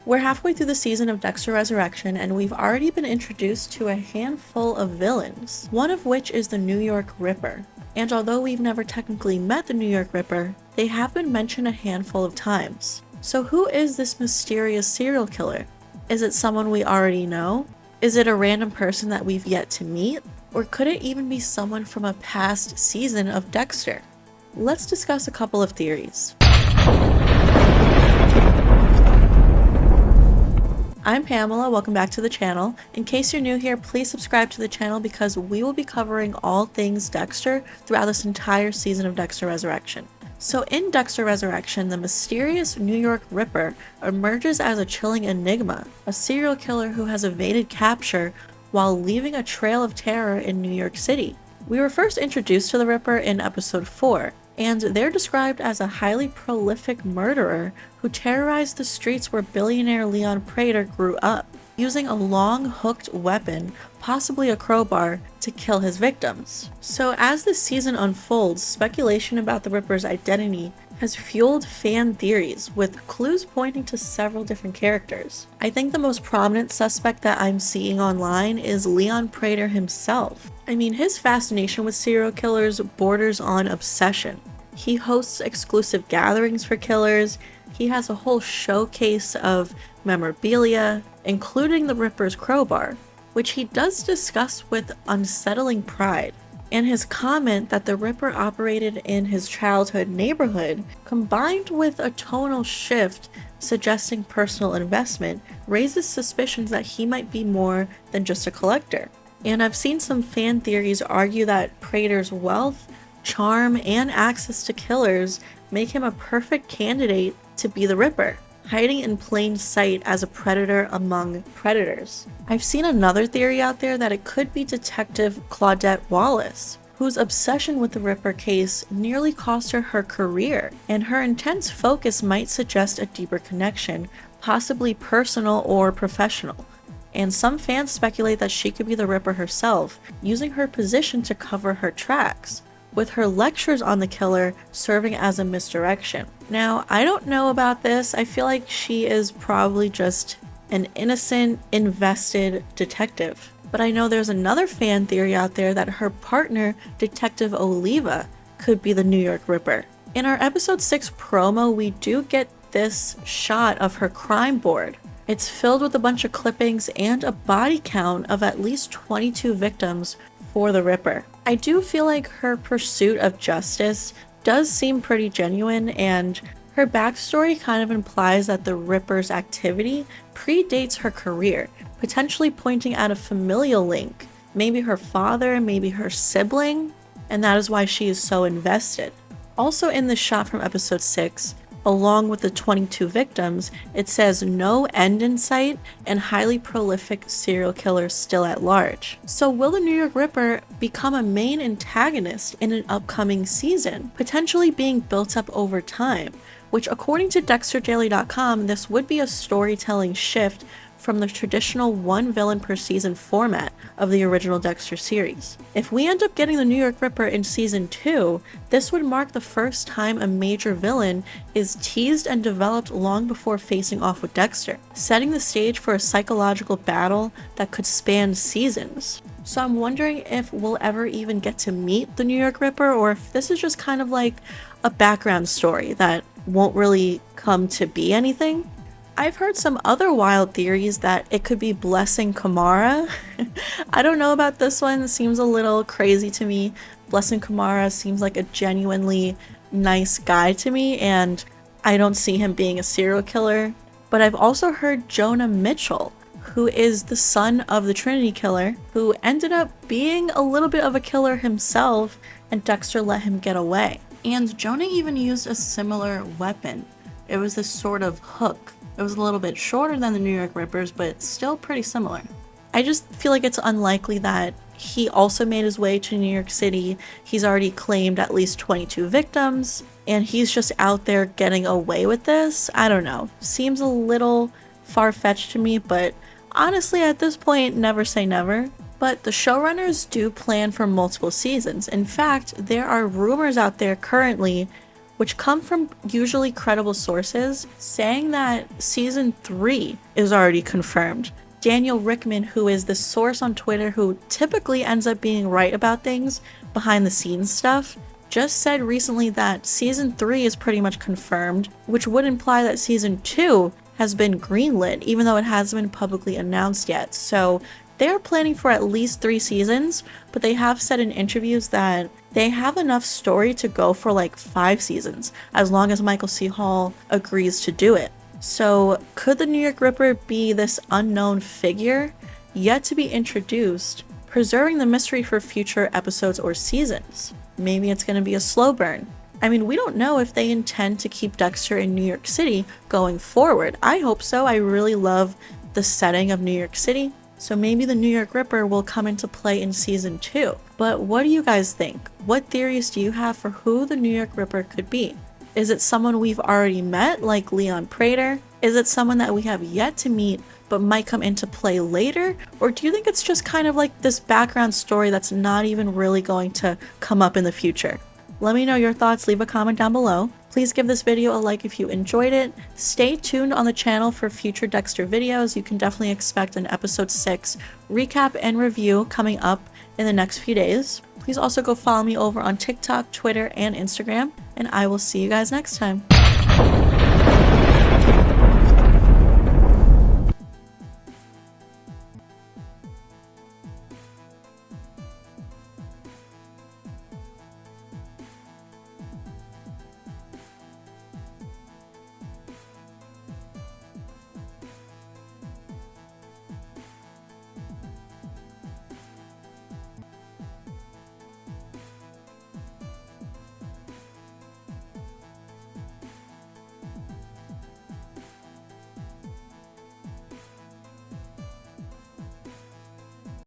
We're halfway through the season of Dexter Resurrection, and we've already been introduced to a handful of villains, one of which is the New York Ripper. And although we've never technically met the New York Ripper, they have been mentioned a handful of times. So who is this mysterious serial killer? Is it someone we already know? Is it a random person that we've yet to meet? Or could it even be someone from a past season of Dexter? Let's discuss a couple of theories. I'm Pamela, welcome back to the channel. In case you're new here, please subscribe to the channel because we will be covering all things Dexter throughout this entire season of Dexter Resurrection. So in Dexter Resurrection, the mysterious New York Ripper emerges as a chilling enigma, a serial killer who has evaded capture while leaving a trail of terror in New York City. We were first introduced to the Ripper in episode 4, and they're described as a highly prolific murderer who terrorized the streets where billionaire Leon Prader grew up, using a long hooked weapon, possibly a crowbar, to kill his victims. So as the season unfolds, speculation about the Ripper's identity has fueled fan theories, with clues pointing to several different characters. I think the most prominent suspect that I'm seeing online is Leon Prader himself. I mean, his fascination with serial killers borders on obsession. He hosts exclusive gatherings for killers, he has a whole showcase of memorabilia, including the Ripper's crowbar, which he does discuss with unsettling pride. And his comment that the Ripper operated in his childhood neighborhood, combined with a tonal shift suggesting personal investment, raises suspicions that he might be more than just a collector. And I've seen some fan theories argue that Prader's wealth, charm, and access to killers make him a perfect candidate to be the Ripper, hiding in plain sight as a predator among predators. I've seen another theory out there that it could be Detective Claudette Wallace, whose obsession with the Ripper case nearly cost her her career, and her intense focus might suggest a deeper connection, possibly personal or professional. And some fans speculate that she could be the Ripper herself, using her position to cover her tracks, with her lectures on the killer serving as a misdirection. Now, I don't know about this. I feel like she is probably just an innocent, invested detective. But I know there's another fan theory out there that her partner, Detective Oliva, could be the New York Ripper. In our episode 6 promo, we do get this shot of her crime board. It's filled with a bunch of clippings and a body count of at least 22 victims for the Ripper. I do feel like her pursuit of justice does seem pretty genuine, and her backstory kind of implies that the Ripper's activity predates her career, potentially pointing at a familial link, maybe her father, maybe her sibling, and that is why she is so invested. Also in the shot from episode 6, along with the 22 victims, it says no end in sight and highly prolific serial killer still at large. So will the New York Ripper become a main antagonist in an upcoming season, potentially being built up over time? Which, according to DexterDaily.com, this would be a storytelling shift from the traditional one villain per season format of the original Dexter series. If we end up getting the New York Ripper in season 2, this would mark the first time a major villain is teased and developed long before facing off with Dexter, setting the stage for a psychological battle that could span seasons. So I'm wondering if we'll ever even get to meet the New York Ripper, or if this is just kind of like a background story that won't really come to be anything. I've heard some other wild theories that it could be Blessing Kamara. I don't know about this one, it seems a little crazy to me. Blessing Kamara seems like a genuinely nice guy to me, and I don't see him being a serial killer. But I've also heard Jonah Mitchell, who is the son of the Trinity Killer, who ended up being a little bit of a killer himself, and Dexter let him get away. And Jonah even used a similar weapon. It was this sort of hook. It was a little bit shorter than the New York Rippers, but still pretty similar. I just feel like it's unlikely that he also made his way to New York City. He's already claimed at least 22 victims, and he's just out there getting away with this. I don't know. Seems a little far-fetched to me, but honestly, at this point, never say never. But the showrunners do plan for multiple seasons. In fact, there are rumors out there currently which come from usually credible sources, saying that season 3 is already confirmed. Daniel Rickman, who is the source on Twitter who typically ends up being right about things, behind the scenes stuff, just said recently that season 3 is pretty much confirmed, which would imply that season 2 has been greenlit, even though it hasn't been publicly announced yet. So they're planning for at least 3 seasons, but they have said in interviews that they have enough story to go for like 5 seasons, as long as Michael C. Hall agrees to do it. So could the New York Ripper be this unknown figure, yet to be introduced, preserving the mystery for future episodes or seasons? Maybe it's going to be a slow burn. I mean, we don't know if they intend to keep Dexter in New York City going forward. I hope so. I really love the setting of New York City. So maybe the New York Ripper will come into play in season 2. But what do you guys think? What theories do you have for who the New York Ripper could be? Is it someone we've already met, like Leon Prader? Is it someone that we have yet to meet but might come into play later? Or do you think it's just kind of like this background story that's not even really going to come up in the future? Let me know your thoughts, leave a comment down below. Please give this video a like if you enjoyed it. Stay tuned on the channel for future Dexter videos. You can definitely expect an episode 6 recap and review coming up in the next few days. Please also go follow me over on TikTok, Twitter, and Instagram, and I will see you guys next time.